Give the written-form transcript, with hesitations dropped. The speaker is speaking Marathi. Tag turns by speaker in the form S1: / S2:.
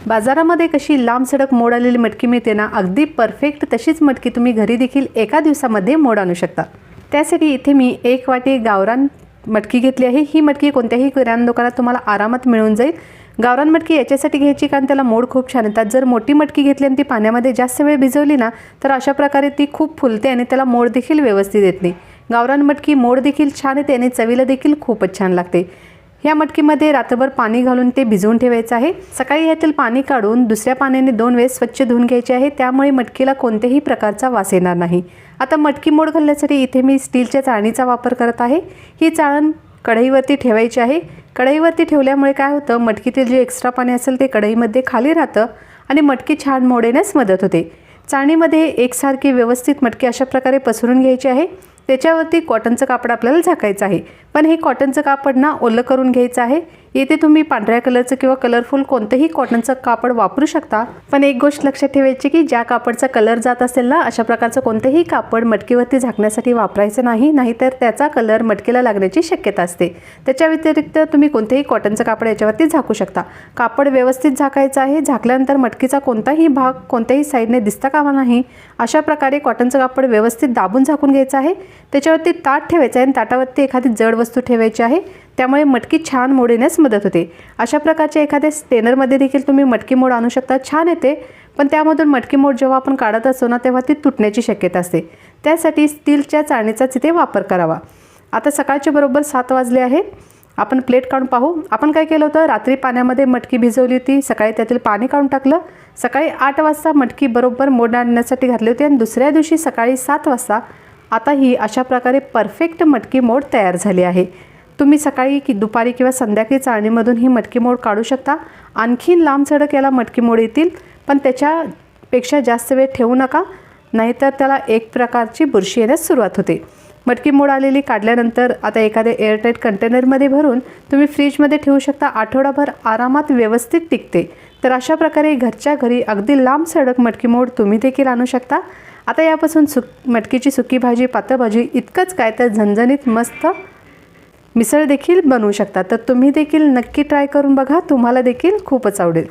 S1: बाजारामध्ये कशी लांब सडक मोड आलेली मटकी मिळते ना, अगदी परफेक्ट तशीच मटकी तुम्ही घरी देखील एका दिवसामध्ये मोड आणू शकता। त्यासाठी इथे मी 1 वाटी गावरान मटकी घेतली आहे। ही मटकी कोणत्याही किराणा दुकानात तुम्हाला आरामात मिळून जाईल। गावरान मटकी याच्यासाठी घ्यायची कारण त्याला मोड खूप छान येतात। जर मोठी मटकी घेतली आणि ती पाण्यामध्ये जास्त वेळ भिजवली ना, तर अशा प्रकारे ती खूप फुलते आणि त्याला मोड देखील व्यवस्थित येत नाही। गावरान मटकी मोड देखील छान येते आणि चवीला देखील खूपच छान लागते। या मटकीमध्ये रात्रभर पाणी घालून ते भिजवून ठेवायचं आहे। सकाळी यातील पाणी काढून दुसऱ्या पाण्याने 2 वेळेस स्वच्छ धुवून घ्यायचे आहे, त्यामुळे मटकीला कोणत्याही प्रकारचा वास येणार नाही। आता मटकी मोड घालण्यासाठी इथे मी स्टीलच्या चाळणीचा वापर करत आहे। ही चाळण कढईवरती ठेवायची आहे। कढईवरती ठेवल्यामुळे काय होतं, मटकीतील जे एक्स्ट्रा पाणी असेल ते कढईमध्ये खाली राहतं आणि मटकी छान मोड येण्यास मदत होते। चाळणीमध्ये एकसारखी व्यवस्थित मटकी अशा प्रकारे पसरून घ्यायची आहे। त्याच्यावरती कॉटनचं कापड आपल्याला झाकायचं आहे, पण हे कॉटनचं कापड ना ओलं करून घ्यायचं आहे। इथे तुम्ही पांढऱ्या कलरचं किंवा कलरफुल कोणतेही कॉटनचं कापड वापरू शकता, पण एक गोष्ट लक्षात ठेवायची की ज्या कापडचा कलर जात असेल ना, अशा प्रकारचं कोणतेही कापड मटकीवरती झाकण्यासाठी वापरायचं नाही, नाहीतर त्याचा कलर मटकीला लागण्याची शक्यता असते। त्याच्या व्यतिरिक्त तुम्ही कोणतेही कॉटनचं कापड याच्यावरती झाकू शकता। कापड व्यवस्थित झाकायचं आहे। झाकल्यानंतर मटकीचा कोणताही भाग कोणत्याही साईडने दिसता कामा नाही, अशा प्रकारे कॉटनचं कापड व्यवस्थित दाबून झाकून घ्यायचं आहे। त्याच्यावरती ताट ठेवायचं आहे आणि ताटावरती एखादी जड वस्तू ठेवायची आहे, त्यामुळे मटकी छान मोड येण्यास मदत होते। अशा प्रकारच्या एखाद्या स्टेनरमध्ये देखील तुम्ही मटकी मोड आणू शकता, छान येते। पण त्यामधून मटकी मोड जेव्हा आपण काढत असतो ना, तेव्हा ती तुटण्याची शक्यता असते। त्यासाठी स्टीलच्या चाळणीचाच इथे वापर करावा। आता सकाळचे बरोबर 7 वाजले आहेत। आपण प्लेट काढून पाहू। आपण काय केलं होतं, रात्री पाण्यामध्ये मटकी भिजवली होती, सकाळी त्यातील पाणी काढून टाकलं। सकाळी 8 वाजता मटकी बरोबर मोड आणण्यासाठी घातली होती आणि दुसऱ्या दिवशी सकाळी 7 वाजता आता ही अशा प्रकारे परफेक्ट मटकी मोड तयार झाली आहे। तुम्ही सकाळी की दुपारी किंवा संध्याकाळी चाळणीमधून ही मटकी मोड काढू शकता। आणखीन लांब सडक याला मटकी मोड येतील, पण त्याच्यापेक्षा जास्त वेळ ठेवू नका, नाहीतर त्याला एक प्रकारची बुरशी येण्यास सुरुवात होते। मटकी मोड आलेली काढल्यानंतर आता एखाद्या एअरटाईट कंटेनरमध्ये भरून तुम्ही फ्रीजमध्ये ठेवू शकता। आठवडाभर आरामात व्यवस्थित टिकते। तर अशा प्रकारे घरच्या घरी अगदी लांब सडक मटकी मोड तुम्ही देखील आणू शकता। आता यापासून मटकीची सुकी भाजी, पातळ भाजी इतकंच काय तर झणझणीत मस्त मिसळ देखील बनवू शकता। तर तुम्ही देखील नक्की ट्राय करून बघा, तुम्हाला देखील खूपच आवडेल।